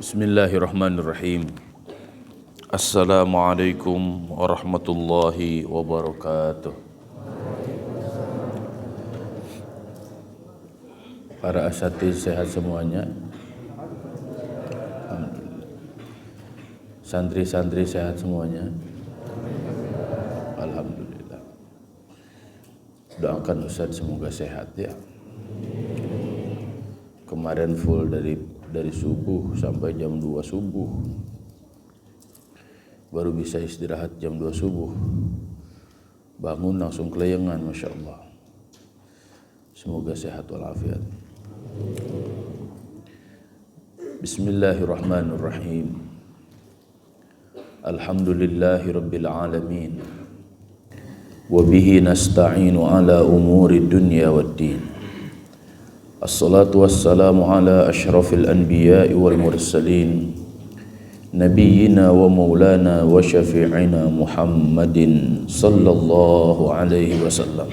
Bismillahirrahmanirrahim. Assalamualaikum warahmatullahi wabarakatuh. Para asatiz sehat semuanya. Santri-santri sehat semuanya. Alhamdulillah. Doakan Ustaz semoga sehat ya. Kemarin full dari subuh sampai jam 2 subuh. Baru bisa istirahat jam 2 subuh. Bangun langsung kelayangan, Masya Allah. Semoga sehat walafiat. Bismillahirrahmanirrahim. Alhamdulillahi rabbil alamin. Wabihi nasta'inu ala umuri dunya waddin. Assalatu wassalamu ala ashrafil anbiya'i wal mursalin Nabiyyina wa maulana wa syafi'ina Muhammadin sallallahu alaihi wasallam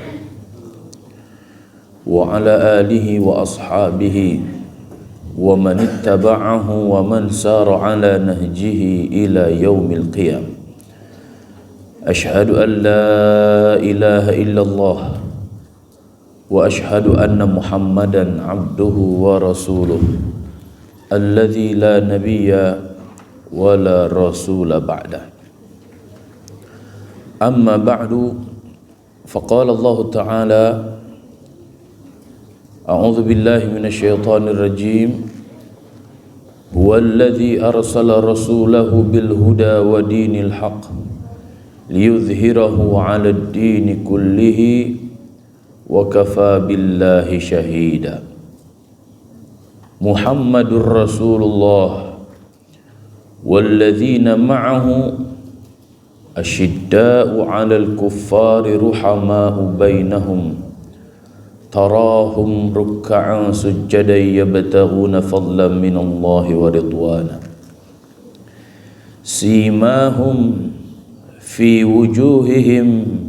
wa ala alihi wa ashabihi wa man ittaba'ahu wa man sara ala nahjihi ila yaumil qiyam. Ashhadu an la ilaha illallah wa ashhadu anna Muhammadan abduhu wa rasuluh alladzi la nabiyya wa la rasula ba'da. Amma ba'du, faqala Allah ta'ala a'udzu billahi minasy syaithanir rajim. Huwallazi arsala rasulahu bil huda wa dinil haqq liyudhhirahu 'alad dini kullihi wa kafa billahi syahida. Muhammadur Rasulullah walladzina ma'ahu asyidda'u 'alal kuffari ruhama'u bainahum tarahum ruk'an sujjadan yabtaghuna fadlan minallahi wa ridwana simahum fi wujuhihim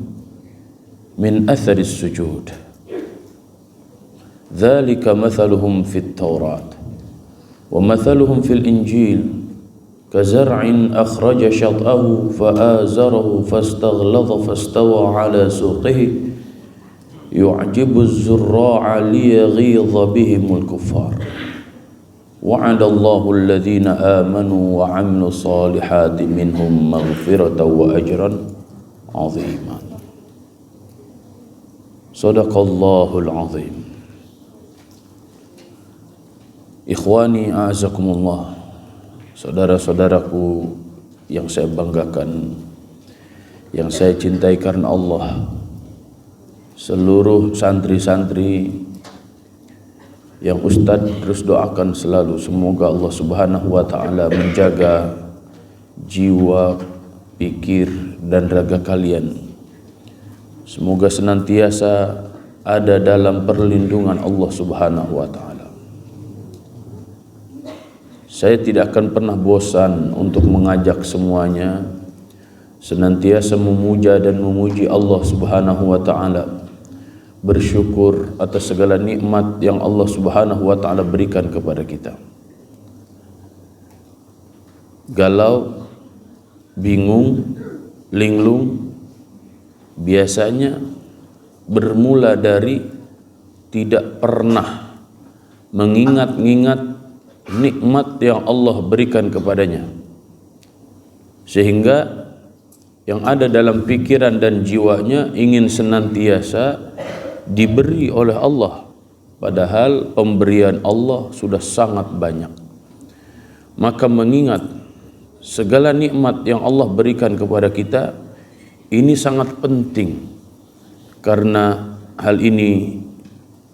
min atharis sujud. Dzalika mathaluhum fit Taurat wa mathaluhum fil Injil kazar'in akhraja shat'ahu fa'azarahu fastaghladha fastawa 'ala suqihi yu'jibu az-zurra'a liyaghidha bihimul kuffar. Wa'ada Allahu alladhina amanu wa 'amilus salihati minhum maghfiratan wa ajran 'azima. Sadaqallahul azim. Ikhwani a'azakumullah, saudara-saudaraku yang saya banggakan, yang saya cintai karena Allah, seluruh santri-santri yang Ustadz terus doakan selalu, semoga Allah Subhanahu wa ta'ala menjaga jiwa, pikir dan raga kalian. Semoga senantiasa ada dalam perlindungan Allah Subhanahu wa ta'ala. Saya tidak akan pernah bosan untuk mengajak semuanya senantiasa memuja dan memuji Allah Subhanahu wa ta'ala, bersyukur atas segala nikmat yang Allah Subhanahu wa ta'ala berikan kepada kita. Galau, bingung, linglung biasanya bermula dari tidak pernah mengingat-ingat nikmat yang Allah berikan kepadanya, sehingga yang ada dalam pikiran dan jiwanya ingin senantiasa diberi oleh Allah, padahal pemberian Allah sudah sangat banyak. Maka mengingat segala nikmat yang Allah berikan kepada kita ini sangat penting, karena hal ini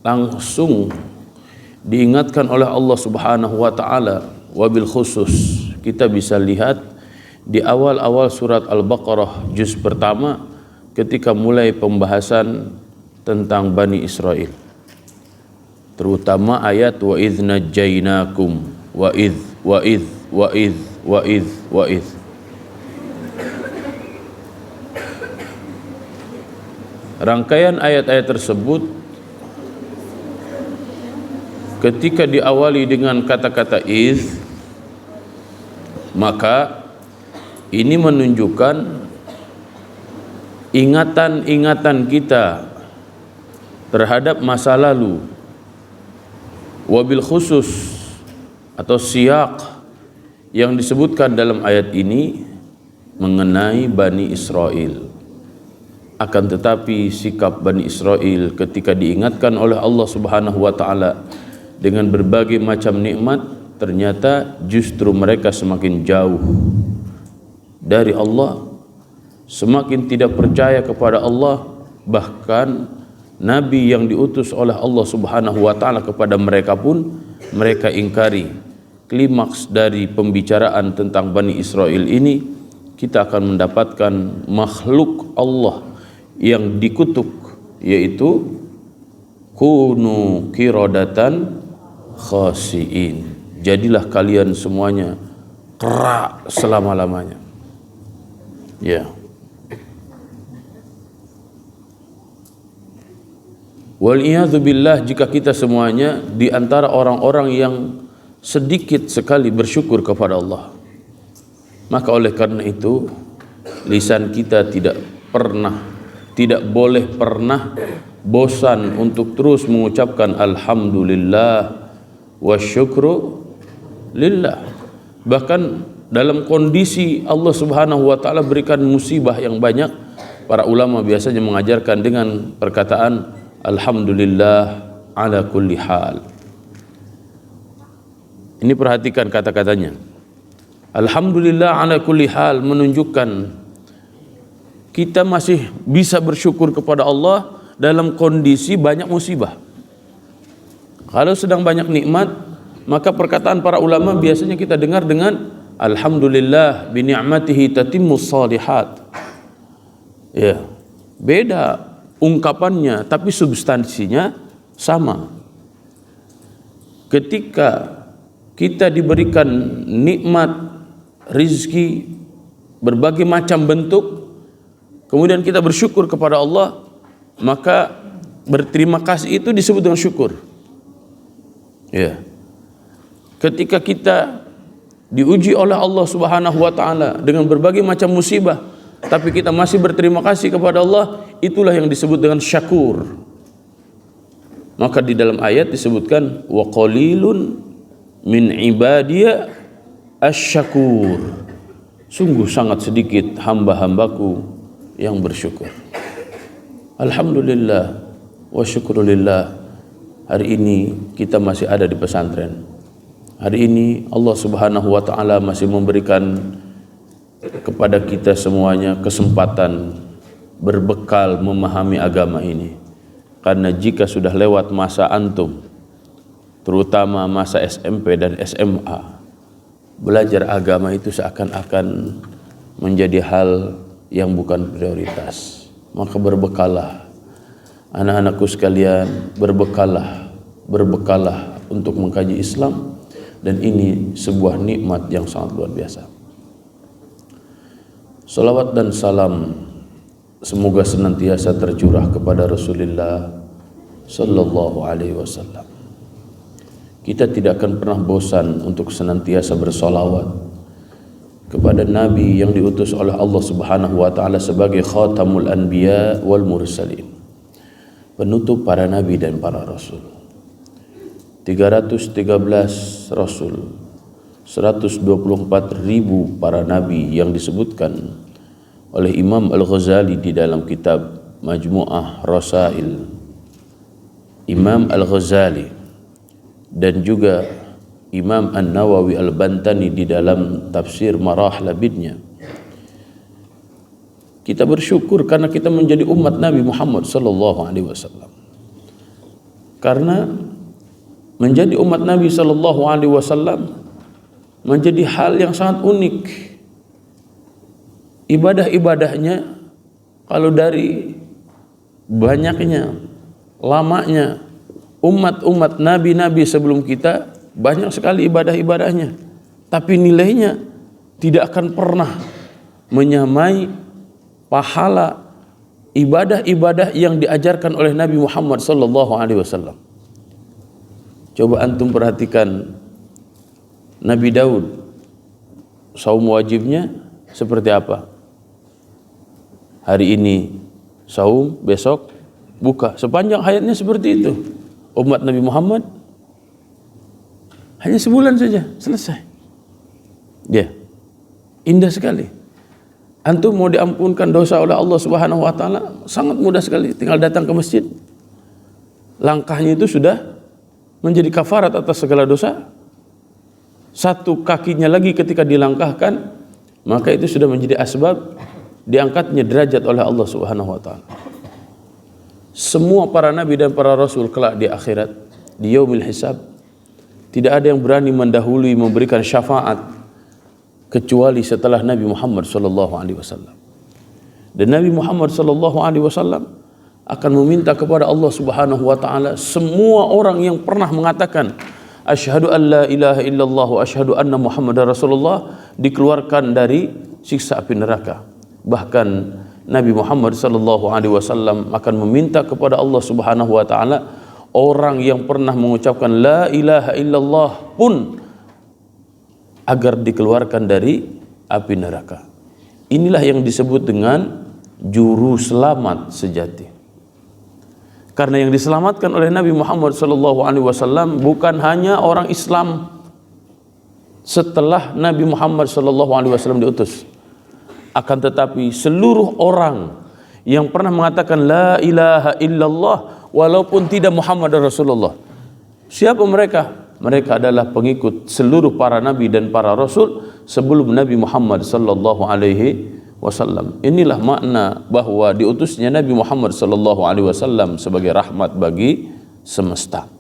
langsung diingatkan oleh Allah Subhanahu wa ta'ala. Wabil khusus kita bisa lihat di awal-awal surat Al-Baqarah juz pertama ketika mulai pembahasan tentang Bani Israel, terutama ayat wa idz najjainakum wa idz. Rangkaian ayat-ayat tersebut ketika diawali dengan kata-kata iz, Maka ini menunjukkan ingatan-ingatan kita terhadap masa lalu, wabil khusus atau siyak yang disebutkan dalam ayat ini mengenai Bani Israel. Akan tetapi sikap Bani Israel ketika diingatkan oleh Allah Subhanahu wa taala dengan berbagai macam nikmat, ternyata justru mereka semakin jauh dari Allah, semakin tidak percaya kepada Allah. Bahkan Nabi yang diutus oleh Allah Subhanahu wa taala kepada mereka pun mereka ingkari. Klimaks dari pembicaraan tentang Bani Israel ini, kita akan mendapatkan makhluk Allah yang dikutuk, yaitu kunu qiradatan khasiin. Jadilah kalian semuanya kera selama-lamanya. Ya. Wal'iyadzu billah, jika kita semuanya di antara orang-orang yang sedikit sekali bersyukur kepada Allah, maka oleh karena itu lisan kita tidak boleh pernah bosan untuk terus mengucapkan alhamdulillah wa syukru lillah. Bahkan dalam kondisi Allah Subhanahu wa taala berikan musibah yang banyak, para ulama biasanya mengajarkan dengan perkataan alhamdulillah ala kulli hal. Ini perhatikan kata-katanya. Alhamdulillah ala kulli hal menunjukkan kita masih bisa bersyukur kepada Allah dalam kondisi banyak musibah. Kalau sedang banyak nikmat, maka perkataan para ulama biasanya kita dengar dengan alhamdulillah bi ni'matihi tatimmus shalihat. Ya, beda ungkapannya tapi substansinya sama. Ketika kita diberikan nikmat rizki berbagai macam bentuk, kemudian kita bersyukur kepada Allah, maka berterima kasih itu disebut dengan syukur. Ya. Ketika kita diuji oleh Allah Subhanahu wa taala dengan berbagai macam musibah, tapi kita masih berterima kasih kepada Allah, itulah yang disebut dengan syakur. Maka di dalam ayat disebutkan wa qalilun min ibadiya asyakur, sungguh sangat sedikit hamba-hambaku yang bersyukur. Alhamdulillah wa syukrulillah, hari ini kita masih ada di pesantren. Hari ini Allah Subhanahu wa taala masih memberikan kepada kita semuanya kesempatan berbekal memahami agama ini. Karena jika sudah lewat masa antum, terutama masa SMP dan SMA, belajar agama itu seakan-akan menjadi hal yang bukan prioritas. Maka berbekallah, anak-anakku sekalian, berbekallah untuk mengkaji Islam, dan ini sebuah nikmat yang sangat luar biasa. Salawat dan salam semoga senantiasa tercurah kepada Rasulullah sallallahu alaihi wasallam. Kita tidak akan pernah bosan untuk senantiasa bersolawat kepada Nabi yang diutus oleh Allah Subhanahu wa taala sebagai khatamul anbiya wal mursalin, penutup para nabi dan para rasul. 313 rasul, 124.000 para nabi yang disebutkan oleh Imam Al-Ghazali di dalam kitab Majmu'ah Rasail. Imam Al-Ghazali dan juga Imam An-Nawawi Al-Bantani di dalam tafsir Marah Labidnya. Kita bersyukur karena kita menjadi umat Nabi Muhammad sallallahu alaihi wasallam. Karena menjadi umat Nabi sallallahu alaihi wasallam menjadi hal yang sangat unik. Ibadah-ibadahnya kalau dari banyaknya, lamanya umat-umat nabi-nabi sebelum kita, banyak sekali ibadah-ibadahnya, tapi nilainya tidak akan pernah menyamai pahala ibadah-ibadah yang diajarkan oleh Nabi Muhammad sallallahu alaihi wasallam. Coba antum perhatikan Nabi Daud saum wajibnya seperti apa? Hari ini saum, besok buka. Sepanjang hayatnya seperti itu. Umat Nabi Muhammad hanya sebulan saja selesai. Ya, indah sekali. Antum mau diampunkan dosa oleh Allah Subhanahu wa taala sangat mudah sekali, tinggal datang ke masjid. Langkahnya itu sudah menjadi kafarat atas segala dosa. Satu kakinya lagi ketika dilangkahkan, maka itu sudah menjadi asbab diangkatnya derajat oleh Allah Subhanahu wa taala. Semua para nabi dan para rasul kelak di akhirat, di yaumil hisab, tidak ada yang berani mendahului memberikan syafaat kecuali setelah Nabi Muhammad sallallahu alaihi wasallam. Dan Nabi Muhammad sallallahu alaihi wasallam akan meminta kepada Allah Subhanahu wa taala semua orang yang pernah mengatakan asyhadu an la ilaha illallah wa asyhadu anna Muhammadar Rasulullah dikeluarkan dari siksa api neraka. Bahkan Nabi Muhammad sallallahu alaihi wasallam akan meminta kepada Allah Subhanahu wa taala orang yang pernah mengucapkan la ilaha illallah pun agar dikeluarkan dari api neraka. Inilah yang disebut dengan juru selamat sejati. Karena yang diselamatkan oleh Nabi Muhammad sallallahu alaihi wasallam bukan hanya orang Islam setelah Nabi Muhammad sallallahu alaihi wasallam diutus, akan tetapi seluruh orang yang pernah mengatakan la ilaha illallah walaupun tidak Muhammad Rasulullah. Siapa mereka? Mereka adalah pengikut seluruh para nabi dan para rasul sebelum Nabi Muhammad sallallahu alaihi wasallam. Inilah makna bahwa diutusnya Nabi Muhammad sallallahu alaihi wasallam sebagai rahmat bagi semesta.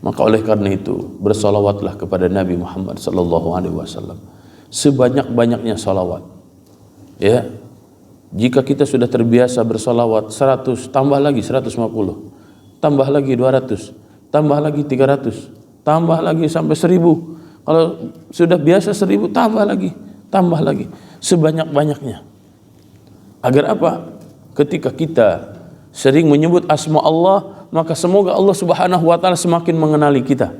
Maka oleh karena itu bersalawatlah kepada Nabi Muhammad sallallahu alaihi wasallam sebanyak-banyaknya salawat. Ya. Jika kita sudah terbiasa bersalawat 100, tambah lagi 150, tambah lagi 200, tambah lagi 300, tambah lagi sampai 1000. Kalau sudah biasa 1000, tambah lagi, sebanyak-banyaknya. Agar apa? Ketika kita sering menyebut asma Allah, maka semoga Allah Subhanahu wa taala semakin mengenali kita.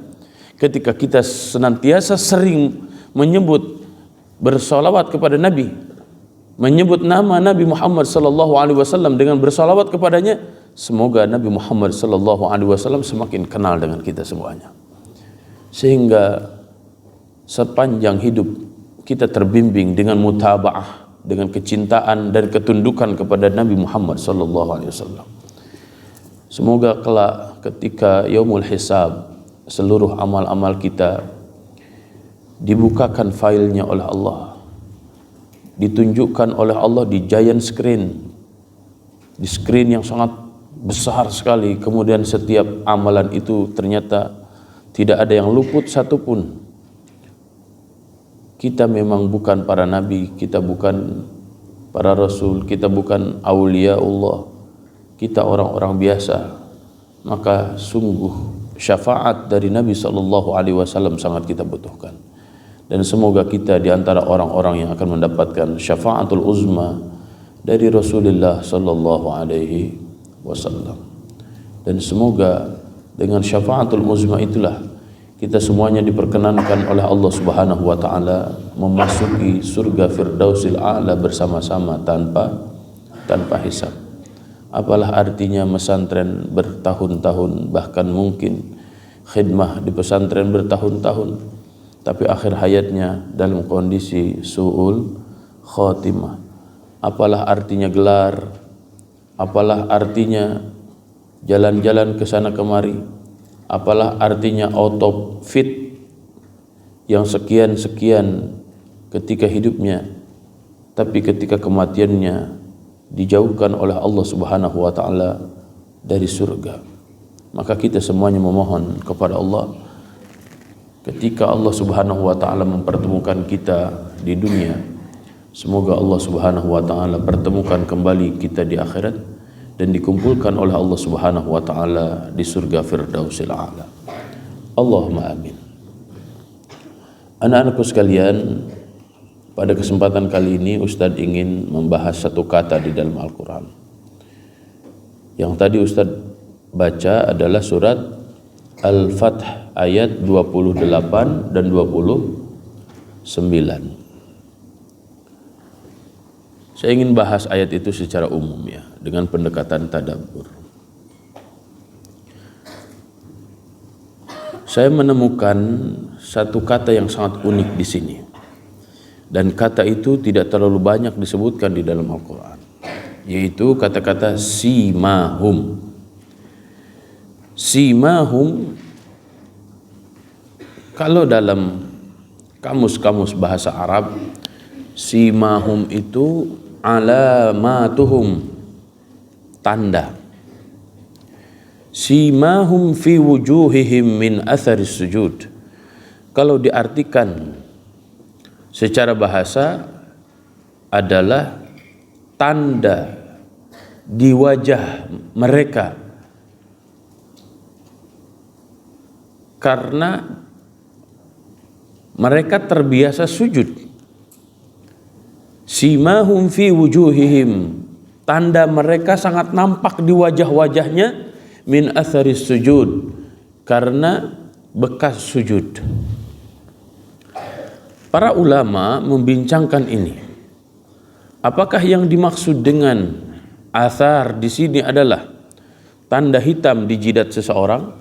Ketika kita senantiasa sering menyebut bersalawat kepada Nabi, menyebut nama Nabi Muhammad sallallahu alaihi wasallam dengan bersalawat kepadanya, semoga Nabi Muhammad sallallahu alaihi wasallam semakin kenal dengan kita semuanya. Sehingga sepanjang hidup kita terbimbing dengan mutaba'ah, dengan kecintaan dan ketundukan kepada Nabi Muhammad sallallahu alaihi wasallam. Semoga kelak ketika yaumul hisab seluruh amal-amal kita dibukakan filenya oleh Allah, ditunjukkan oleh Allah di giant screen, di screen yang sangat besar sekali. Kemudian setiap amalan itu ternyata tidak ada yang luput satupun. Kita memang bukan para nabi, kita bukan para rasul, kita bukan aulia Allah, kita orang-orang biasa. Maka sungguh syafaat dari Nabi SAW sangat kita butuhkan. Dan semoga kita di antara orang-orang yang akan mendapatkan syafaatul uzma dari Rasulullah sallallahu alaihi wasallam. Dan semoga dengan syafaatul uzma itulah kita semuanya diperkenankan oleh Allah Subhanahu wa taala memasuki surga Firdausil A'la bersama-sama tanpa hisab. Apalah artinya pesantren bertahun-tahun, bahkan mungkin khidmah di pesantren bertahun-tahun, tapi akhir hayatnya dalam kondisi su'ul khotimah. Apalah artinya gelar, apalah artinya jalan-jalan ke sana kemari, apalah artinya out fit yang sekian-sekian ketika hidupnya, tapi ketika kematiannya dijauhkan oleh Allah Subhanahu wa taala dari surga. Maka kita semuanya memohon kepada Allah, ketika Allah Subhanahu wa taala mempertemukan kita di dunia, semoga Allah Subhanahu wa taala pertemukan kembali kita di akhirat dan dikumpulkan oleh Allah Subhanahu wa taala di surga Firdausil A'la. Allahumma amin. Anak-anakku sekalian, pada kesempatan kali ini Ustadz ingin membahas satu kata di dalam Al-Quran. Yang tadi Ustadz baca adalah surat Al-Fath ayat 28 dan 29. Saya ingin bahas ayat itu secara umum ya, dengan pendekatan tadabbur. Saya menemukan satu kata yang sangat unik di sini. Dan kata itu tidak terlalu banyak disebutkan di dalam Al-Quran, yaitu kata-kata simahum. Simahum, kalau dalam kamus-kamus bahasa Arab, simahum itu alamatuhum, tanda. Simahum fi wujuhihim min atharis sujud. Kalau diartikan secara bahasa adalah tanda di wajah mereka karena mereka terbiasa sujud. Simahum fi wujuhihim, tanda mereka sangat nampak di wajah-wajahnya, min atharis sujud, karena bekas sujud. Para ulama membincangkan ini. Apakah yang dimaksud dengan athar di sini adalah tanda hitam di jidat seseorang?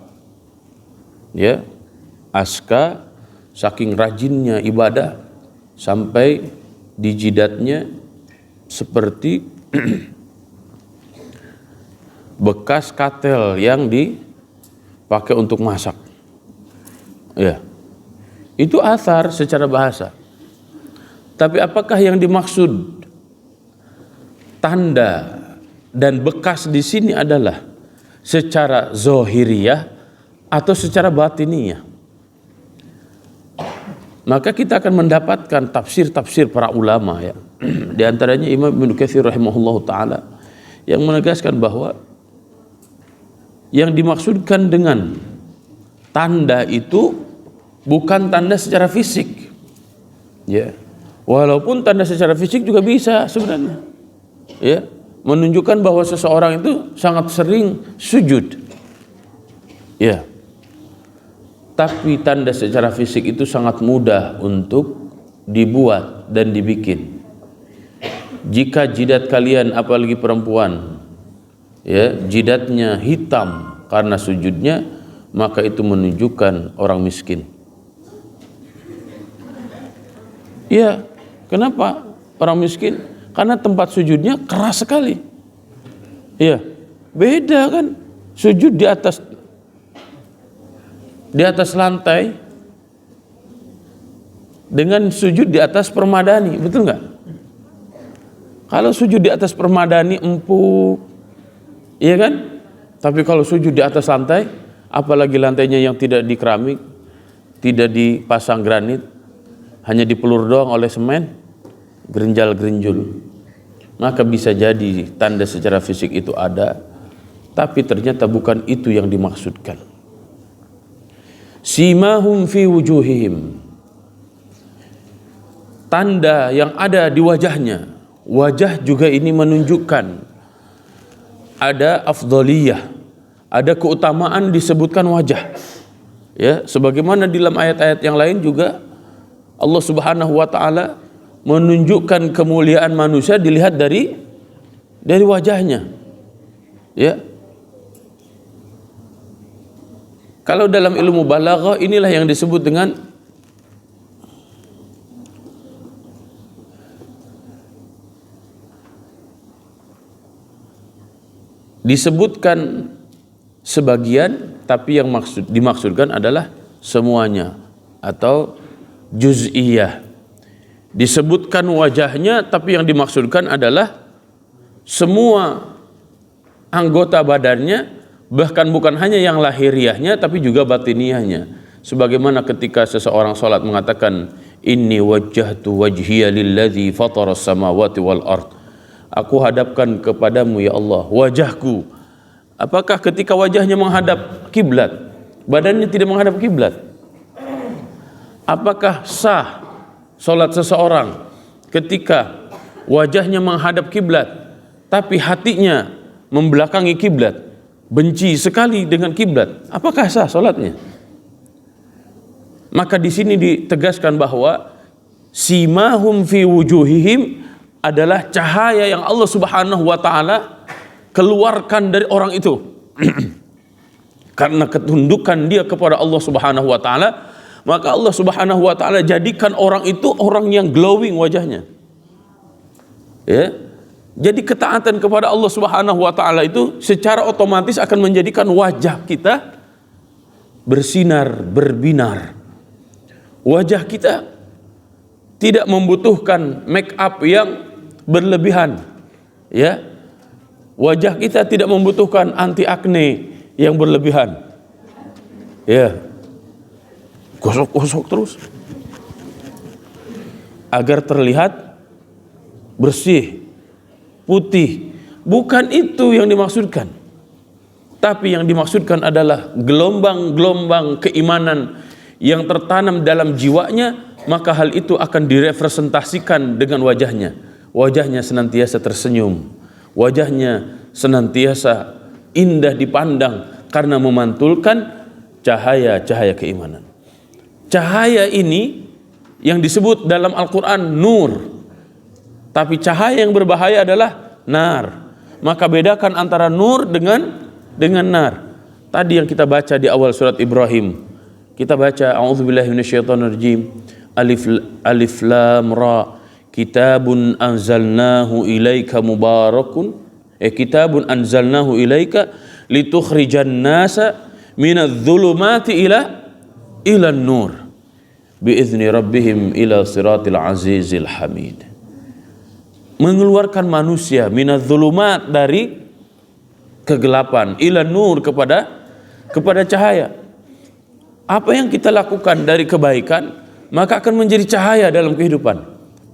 Ya, aska saking rajinnya ibadah sampai di jidatnya seperti bekas katel yang dipakai untuk masak. Ya. Itu athar secara bahasa. Tapi apakah yang dimaksud tanda dan bekas di sini adalah secara zahiriyah atau secara batiniyah? Maka kita akan mendapatkan tafsir-tafsir para ulama ya. Di antaranya Imam Ibnu Katsir rahimahullahu taala yang menegaskan bahwa yang dimaksudkan dengan tanda itu bukan tanda secara fisik, ya. Walaupun tanda secara fisik juga bisa sebenarnya, ya, menunjukkan bahwa seseorang itu sangat sering sujud, ya. Tapi tanda secara fisik itu sangat mudah untuk dibuat dan dibikin. Jika jidat kalian, apalagi perempuan, ya, jidatnya hitam karena sujudnya, maka itu menunjukkan orang miskin. Iya, kenapa orang miskin? Karena tempat sujudnya keras sekali. Iya, beda kan sujud di atas lantai dengan sujud di atas permadani, betul nggak? Kalau sujud di atas permadani empuk, iya kan? Tapi kalau sujud di atas lantai, apalagi lantainya yang tidak di keramik, tidak dipasang granit, hanya dipelur doang oleh semen, gerinjal-gerinjul, maka bisa jadi tanda secara fisik itu ada, tapi ternyata bukan itu yang dimaksudkan. Simahum fi wujuhihim, tanda yang ada di wajahnya. Wajah juga ini menunjukkan ada afdhaliyah, ada keutamaan disebutkan wajah. Ya, sebagaimana di dalam ayat-ayat yang lain juga Allah Subhanahu wa taala menunjukkan kemuliaan manusia dilihat dari wajahnya. Ya. Kalau dalam ilmu balaghah inilah yang disebut dengan disebutkan sebagian, tapi yang dimaksudkan adalah semuanya atau juz'iyah. Disebutkan wajahnya, tapi yang dimaksudkan adalah semua anggota badannya, bahkan bukan hanya yang lahiriahnya tapi juga batiniyahnya. Sebagaimana ketika seseorang salat mengatakan inni wajjahtu wajhiya lilladzi fataras samawati wal ard. Aku hadapkan kepadamu ya Allah wajahku. Apakah ketika wajahnya menghadap kiblat, badannya tidak menghadap kiblat? Apakah sah salat seseorang ketika wajahnya menghadap kiblat tapi hatinya membelakangi kiblat, benci sekali dengan kiblat? Apakah sah salatnya? Maka di sini ditegaskan bahwa simahum fi wujuhihim adalah cahaya yang Allah Subhanahu wa taala keluarkan dari orang itu. Karena ketundukan dia kepada Allah Subhanahu wa taala, maka Allah Subhanahu wa taala jadikan orang itu orang yang glowing wajahnya. Ya. Jadi ketaatan kepada Allah Subhanahu wa taala itu secara otomatis akan menjadikan wajah kita bersinar, berbinar. Wajah kita tidak membutuhkan make up yang berlebihan. Ya. Wajah kita tidak membutuhkan anti akne yang berlebihan. Ya. Gosok-gosok terus agar terlihat bersih, putih. Bukan itu yang dimaksudkan. Tapi yang dimaksudkan adalah gelombang-gelombang keimanan yang tertanam dalam jiwanya, maka hal itu akan direpresentasikan dengan wajahnya. Wajahnya senantiasa tersenyum, wajahnya senantiasa indah dipandang karena memantulkan cahaya-cahaya keimanan. Cahaya ini yang disebut dalam Al-Quran nur, tapi cahaya yang berbahaya adalah nar. Maka bedakan antara nur dengan nar. Tadi yang kita baca di awal surat Ibrahim, kita baca a'udzubillahi minasyaitonirrajim, alif lam ra, kitabun anzalnahu ilaika mubarakun, kitabun anzalnahu ilaika litukhrijan nasa minadh-dhulumati ila nur biizni rabbihim ila siratil azizil hamid. Mengeluarkan manusia minadh-dhulumat, dari kegelapan, ila nur, kepada cahaya. Apa yang kita lakukan dari kebaikan, maka akan menjadi cahaya dalam kehidupan.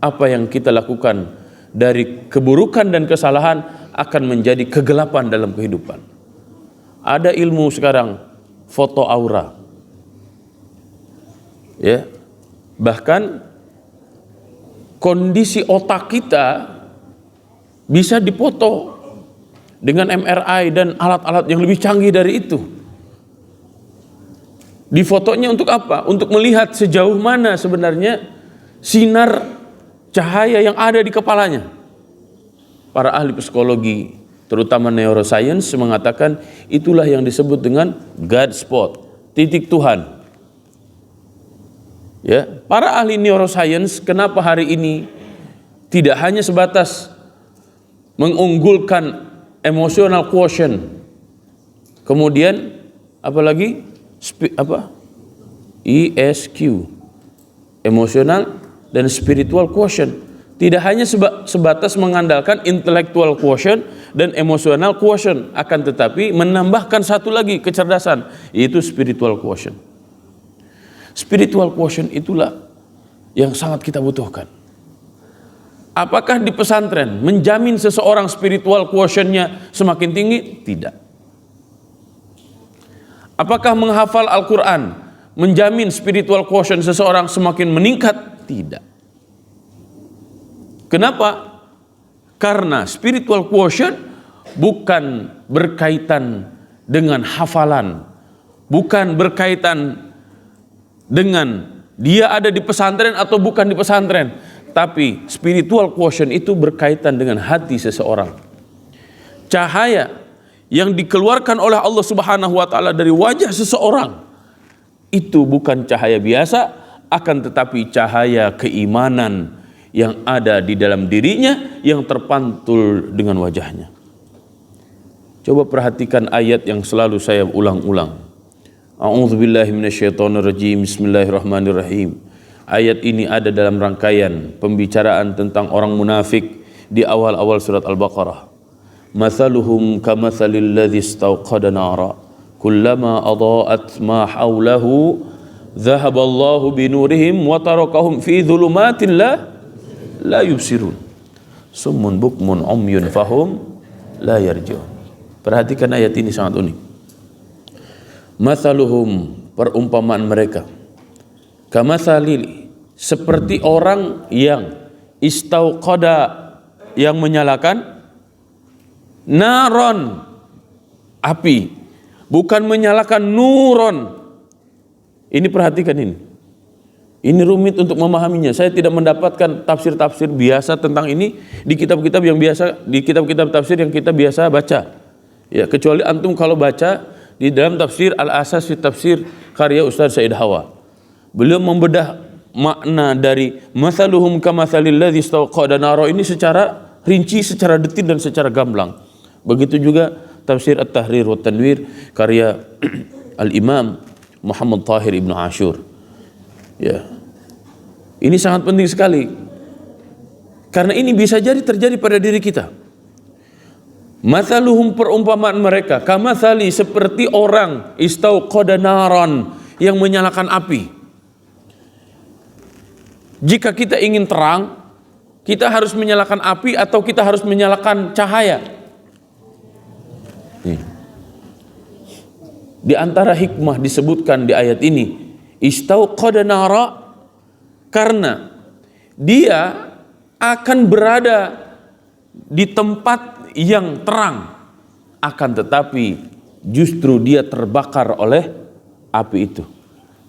Apa yang kita lakukan dari keburukan dan kesalahan akan menjadi kegelapan dalam kehidupan. Ada ilmu sekarang foto aura. Ya. Bahkan kondisi otak kita bisa dipoto dengan MRI dan alat-alat yang lebih canggih dari itu. Di fotonya untuk apa? Untuk melihat sejauh mana sebenarnya sinar cahaya yang ada di kepalanya. Para ahli psikologi, terutama neuroscience, mengatakan itulah yang disebut dengan God spot, titik Tuhan. Ya, para ahli neuroscience kenapa hari ini tidak hanya sebatas mengunggulkan emotional quotient, kemudian apalagi ESQ, emotional dan spiritual quotient. Tidak hanya sebatas mengandalkan intellectual quotient dan emotional quotient, akan tetapi menambahkan satu lagi kecerdasan, yaitu spiritual quotient. Spiritual quotient itulah yang sangat kita butuhkan. Apakah di pesantren menjamin seseorang spiritual quotient-nya semakin tinggi? Tidak. Apakah menghafal Al-Quran menjamin spiritual quotient seseorang semakin meningkat? Tidak. Kenapa? Karena spiritual quotient bukan berkaitan dengan hafalan, bukan berkaitan dengan dia ada di pesantren atau bukan di pesantren, tapi spiritual quotient itu berkaitan dengan hati seseorang. Cahaya yang dikeluarkan oleh Allah Subhanahu wa taala dari wajah seseorang itu bukan cahaya biasa, akan tetapi cahaya keimanan yang ada di dalam dirinya yang terpantul dengan wajahnya. Coba perhatikan ayat yang selalu saya ulang-ulang. A'udzubillahi minasyaitonirrajim. Bismillahirrahmanirrahim. Ayat ini ada dalam rangkaian pembicaraan tentang orang munafik di awal-awal surat Al-Baqarah. Mathaluhum kamathalil ladzi istauqada nara kullama adaa'at ma hawlahu dhahaballahu binurihim wa tarakahum fi dhulumatin la yubsirun summun bukmun umyun fahum la yarji'un. Perhatikan ayat ini, sangat unik. Mathaluhum, perumpamaan mereka, kamathalil, seperti orang yang istauqada, yang menyalakan naron, api, bukan menyalakan nuron. Ini perhatikan ini. Ini rumit untuk memahaminya. Saya tidak mendapatkan tafsir-tafsir biasa tentang ini di kitab-kitab yang biasa, di kitab-kitab tafsir yang kita biasa baca. Ya, kecuali antum kalau baca di dalam tafsir Al-Asas fi Tafsir karya Ustaz Said Hawa. Beliau membedah makna dari mathaluhum kamathalil ladzi istawqada nara ini secara rinci, secara detil dan secara gamblang. Begitu juga tafsir At-Tahrir wa Tanwir karya Al-Imam Muhammad Tahir Ibn Ashur. Ya. Ini sangat penting sekali. Karena ini bisa jadi terjadi pada diri kita. Mathaluhum, perumpamaan mereka, kamathali, seperti orang istauqada naran, yang menyalakan api. Jika kita ingin terang, kita harus menyalakan api atau kita harus menyalakan cahaya. Di antara hikmah disebutkan di ayat ini, istauqada nara, karena dia akan berada di tempat yang terang, akan tetapi justru dia terbakar oleh api itu.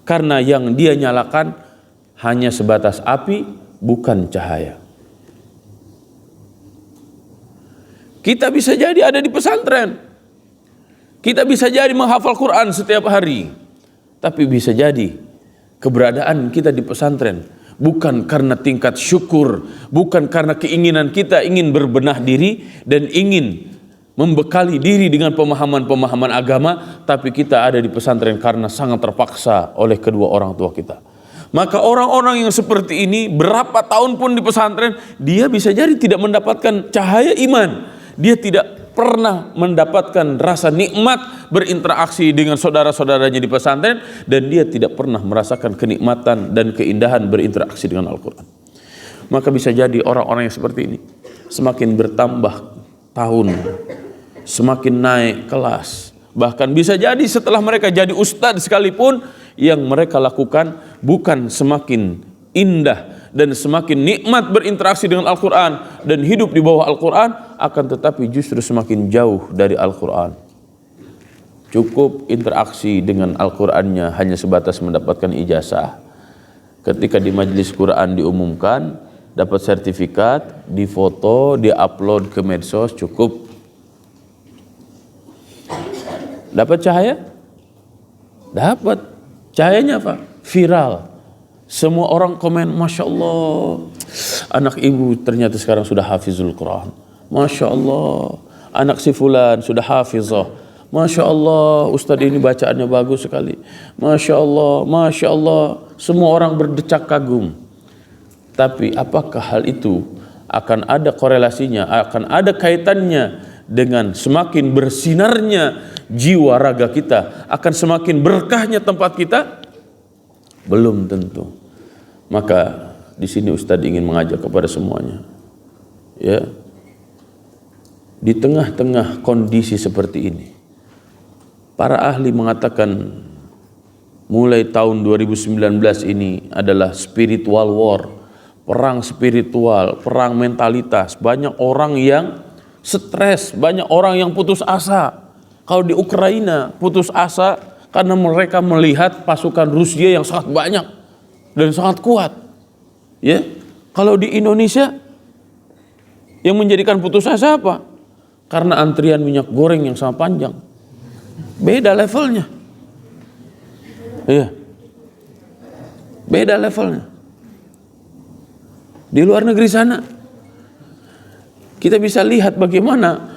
Karena yang dia nyalakan hanya sebatas api, bukan cahaya. Kita bisa jadi ada di pesantren, kita bisa jadi menghafal Quran setiap hari, tapi bisa jadi keberadaan kita di pesantren bukan karena tingkat syukur, bukan karena keinginan kita ingin berbenah diri dan ingin membekali diri dengan pemahaman-pemahaman agama, tapi kita ada di pesantren karena sangat terpaksa oleh kedua orang tua kita. Maka orang-orang yang seperti ini berapa tahun pun di pesantren, dia bisa jadi tidak mendapatkan cahaya iman. Dia tidak pernah mendapatkan rasa nikmat berinteraksi dengan saudara-saudaranya di pesantren, dan dia tidak pernah merasakan kenikmatan dan keindahan berinteraksi dengan Al-Quran. Maka bisa jadi orang-orang yang seperti ini semakin bertambah tahun, semakin naik kelas, bahkan bisa jadi setelah mereka jadi ustadz sekalipun, yang mereka lakukan bukan semakin indah dan semakin nikmat berinteraksi dengan Al-Quran dan hidup di bawah Al-Quran, akan tetapi justru semakin jauh dari Al-Quran. Cukup interaksi dengan Al-Qurannya hanya sebatas mendapatkan ijazah. Ketika di majelis Quran diumumkan, dapat sertifikat, difoto, diupload ke medsos, cukup. Dapat cahaya? Dapat. Cahayanya apa? Viral. Semua orang komen, Masya Allah, anak ibu ternyata sekarang sudah hafizul Quran. Masya Allah, anak si fulan sudah hafizah. Masya Allah, Ustadz ini bacaannya bagus sekali. Masya Allah, Masya Allah. Semua orang berdecak kagum. Tapi apakah hal itu akan ada korelasinya, akan ada kaitannya dengan semakin bersinarnya jiwa raga kita, akan semakin berkahnya tempat kita? Belum tentu. Maka di sini Ustadz ingin mengajak kepada semuanya, ya, di tengah-tengah kondisi seperti ini, para ahli mengatakan mulai tahun 2019 ini adalah spiritual war, perang spiritual, perang mentalitas. Banyak orang yang stres, banyak orang yang putus asa. Kalau di Ukraina putus asa karena mereka melihat pasukan Rusia yang sangat banyak dan sangat kuat. Ya, kalau di Indonesia yang menjadikan putus asa apa? Karena antrian minyak goreng yang sangat panjang. Beda levelnya. Iya. Beda levelnya. Di luar negeri sana kita bisa lihat bagaimana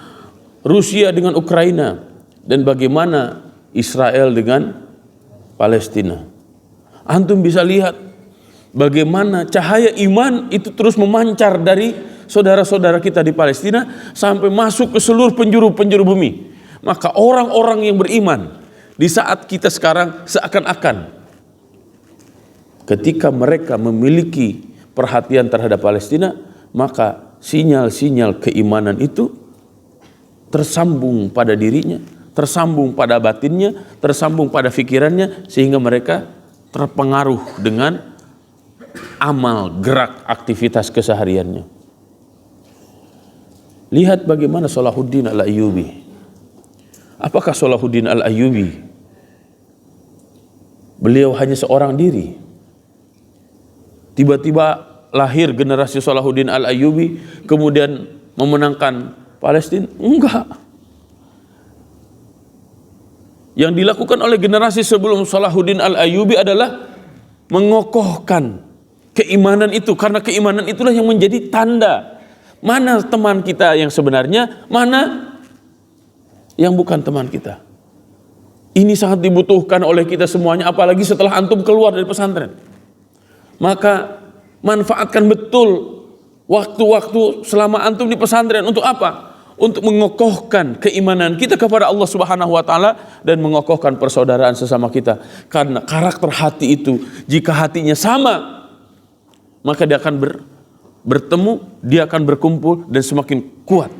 Rusia dengan Ukraina dan bagaimana Israel dengan Palestina. Antum bisa lihat bagaimana cahaya iman itu terus memancar dari saudara-saudara kita di Palestina sampai masuk ke seluruh penjuru-penjuru bumi. Maka orang-orang yang beriman di saat kita sekarang seakan-akan ketika mereka memiliki perhatian terhadap Palestina, maka sinyal-sinyal keimanan itu tersambung pada dirinya, tersambung pada batinnya, tersambung pada pikirannya, sehingga mereka terpengaruh dengan amal, gerak, aktivitas kesehariannya. Lihat bagaimana Salahuddin Al-Ayyubi. Apakah Salahuddin Al-Ayyubi beliau hanya seorang diri? Tiba-tiba lahir generasi Salahuddin Al-Ayyubi kemudian memenangkan Palestina? Enggak. Yang dilakukan oleh generasi sebelum Salahuddin Al-Ayyubi adalah mengokohkan keimanan itu, karena keimanan itulah yang menjadi tanda mana teman kita yang sebenarnya, mana yang bukan teman kita. Ini sangat dibutuhkan oleh kita semuanya, apalagi setelah antum keluar dari pesantren. Maka manfaatkan betul waktu-waktu selama antum di pesantren untuk apa? Untuk mengokohkan keimanan kita kepada Allah Subhanahu wa taala dan mengokohkan persaudaraan sesama kita. Karena karakter hati itu, jika hatinya sama, maka dia akan bertemu, dia akan berkumpul dan semakin kuat.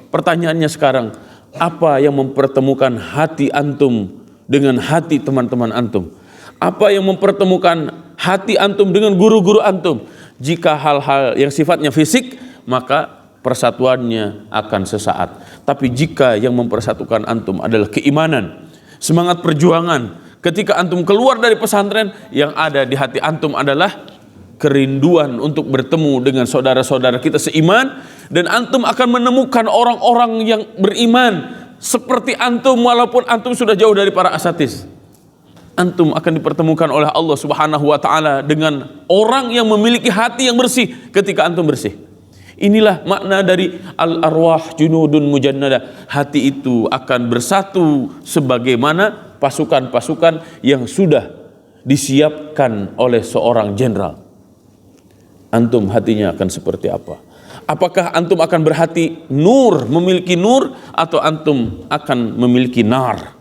Pertanyaannya sekarang, apa yang mempertemukan hati antum dengan hati teman-teman antum? Apa yang mempertemukan hati antum dengan guru-guru antum? Jika hal-hal yang sifatnya fisik, maka persatuannya akan sesaat. Tapi jika yang mempersatukan antum adalah keimanan, semangat perjuangan, ketika antum keluar dari pesantren, yang ada di hati antum adalah kerinduan untuk bertemu dengan saudara-saudara kita seiman, dan antum akan menemukan orang-orang yang beriman seperti antum walaupun antum sudah jauh dari para asatiz. Antum akan dipertemukan oleh Allah Subhanahu wa taala dengan orang yang memiliki hati yang bersih ketika antum bersih. Inilah makna dari al-arwah junudun mujannada. Hati itu akan bersatu sebagaimana pasukan-pasukan yang sudah disiapkan oleh seorang jenderal. Antum hatinya akan seperti apa? Apakah antum akan berhati nur, memiliki nur, atau antum akan memiliki nar?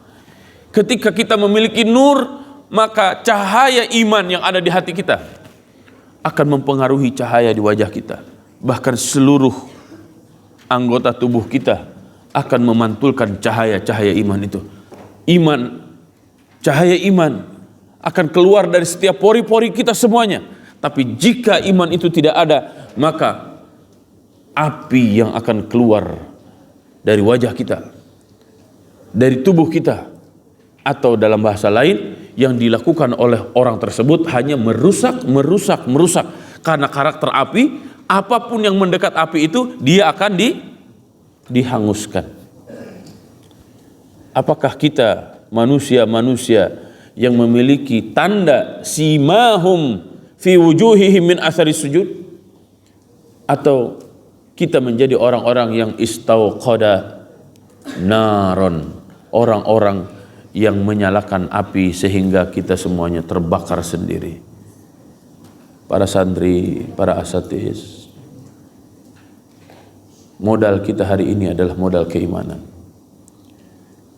Ketika kita memiliki nur, maka cahaya iman yang ada di hati kita akan mempengaruhi cahaya di wajah kita. Bahkan seluruh anggota tubuh kita akan memantulkan cahaya-cahaya iman itu. Cahaya iman akan keluar dari setiap pori-pori kita semuanya. Tapi jika iman itu tidak ada, maka api yang akan keluar dari wajah kita, dari tubuh kita, atau dalam bahasa lain yang dilakukan oleh orang tersebut hanya merusak. Karena karakter api, apapun yang mendekat api itu, dia akan dihanguskan. Apakah kita manusia-manusia yang memiliki tanda simahum fi wujuhihim min athari sujud, atau kita menjadi orang-orang yang istauqada naron, orang-orang yang menyalakan api sehingga kita semuanya terbakar sendiri? Para santri, para asatiz, modal kita hari ini adalah modal keimanan.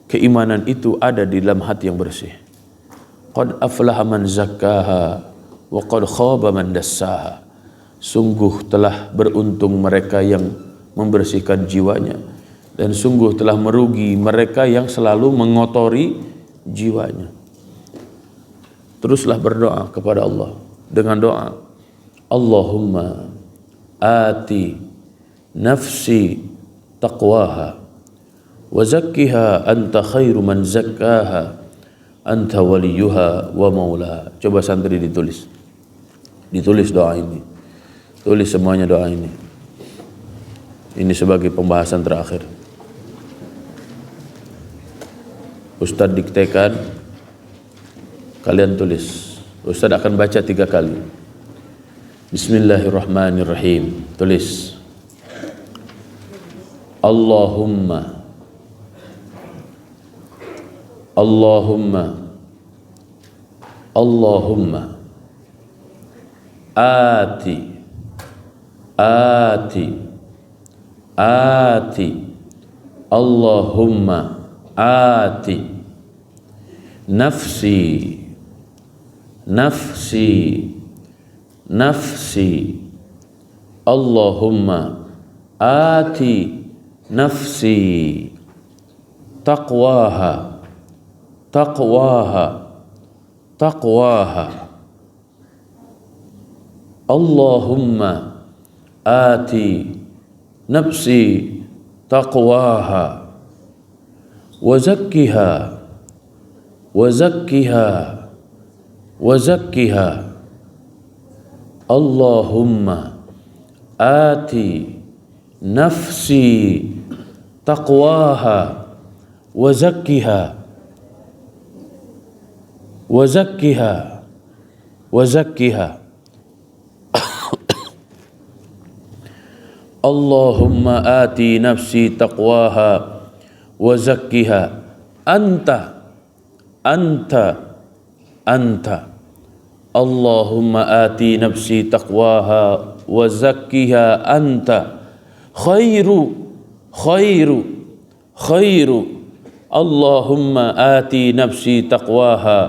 Keimanan itu ada di dalam hati yang bersih. Qad aflaha man zakkaha wa qad khaba man dassaha. Sungguh telah beruntung mereka yang membersihkan jiwanya, dan sungguh telah merugi mereka yang selalu mengotori jiwanya. Teruslah berdoa kepada Allah dengan doa, Allahumma ati nafsi taqwaha wa zakkiha anta khairu man zakkaha anta waliyuha wa maulaha. Coba santri ditulis doa ini. Tulis semuanya doa ini. Ini sebagai pembahasan terakhir. Ustadz diktekan, kalian tulis. Ustadz akan baca 3 kali. Bismillahirrahmanirrahim. Tulis. Allahumma ati Allahumma ati nafsi Allahumma ati nafsi taqwaha Allahumma ati nafsi taqwaha wa zakkiha Allahumma ati nafsi taqwaha wa zakkiha wa zakkiha wa zakkiha. Allahumma ati nafsi taqwaha wa zakkiha anta Allahumma ati nafsi taqwaha wa zakkiha anta khairu Allahumma ati nafsi taqwaha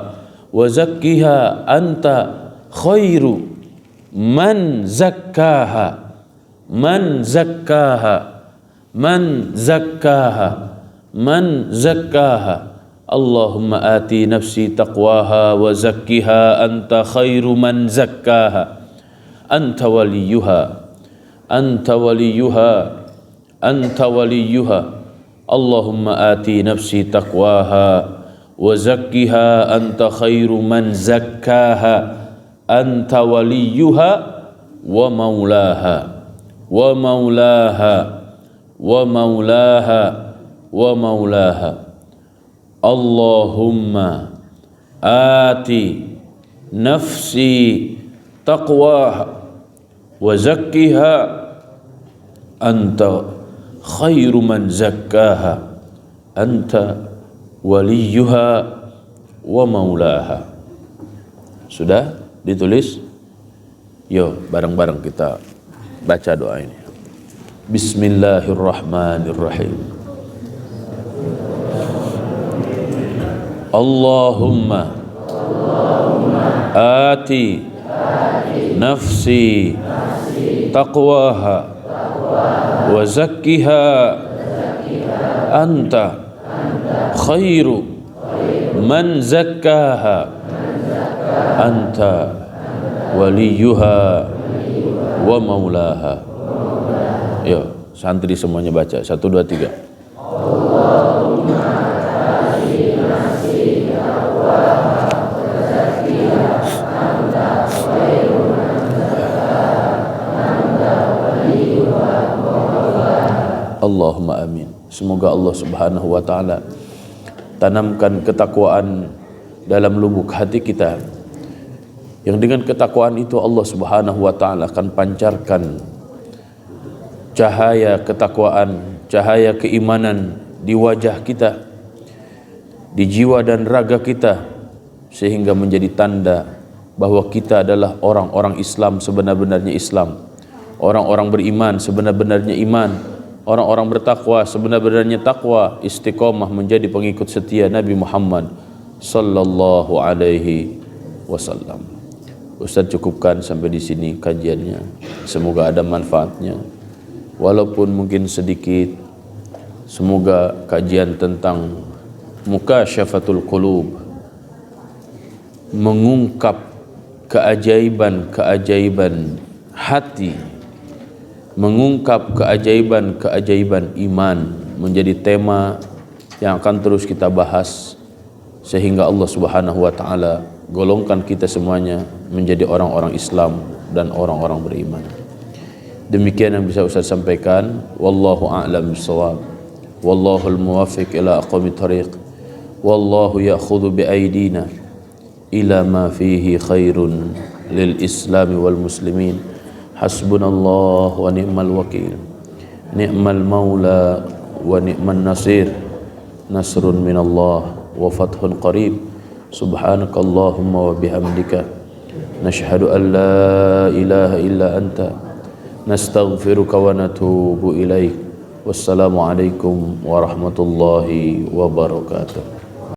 wa zakkiha anta khairu man zakkaha Allahumma ati nafsi taqwaha wa zakkiha anta khairu man zakkaha anta waliyuha Allahumma ati nafsi taqwaha wa zakkiha anta khairu man zakkaha anta waliyuha wa maulaha Allahumma ati nafsi taqwaha wa zakkiha anta khairu man zakkaha anta waliyuha wa maulaha. Sudah ditulis? Yo, bareng-bareng kita baca doa ini. Bismillahirrahmanirrahim. Allahumma ati nafsi taqwaha wa zakkiha anta khairu man zakkaha anta waliyuha wa maulaha. Yo, santri semuanya baca. 1, 2, 3. Allahumma amin. Semoga Allah Subhanahu wa taala tanamkan ketakwaan dalam lubuk hati kita, yang dengan ketakwaan itu Allah Subhanahu wa taala akan pancarkan cahaya ketakwaan, cahaya keimanan di wajah kita, di jiwa dan raga kita, sehingga menjadi tanda bahwa kita adalah orang-orang Islam sebenar-benarnya Islam, orang-orang beriman sebenar-benarnya iman, orang-orang bertakwa sebenar-benarnya takwa, istiqomah menjadi pengikut setia Nabi Muhammad sallallahu alaihi wasallam. Ustaz cukupkan sampai di sini kajiannya. Semoga ada manfaatnya, walaupun mungkin sedikit. Semoga kajian tentang mukasyafatul qulub mengungkap keajaiban-keajaiban hati, mengungkap keajaiban-keajaiban iman menjadi tema yang akan terus kita bahas, sehingga Allah Subhanahu wa taala golongkan kita semuanya menjadi orang-orang Islam dan orang-orang beriman. Demikian yang bisa Ustaz sampaikan. Wallahu a'lam bissawab. Wallahul muwaffiq ila aqwamit thariq. Wallahu ya'khudhu bi aydina ila ma fihi khairun lil islami wal muslimin. Hasbunallah wa ni'mal wakil. Ni'mal maula wa ni'man nasir. Nasrun minallah wa fathun qarib. Subhanakallahumma wa bihamdika nashhadu an la ilaha illa anta nastaghfiruka wa natubu ilaik. Wassalamu alaikum warahmatullahi wabarakatuh.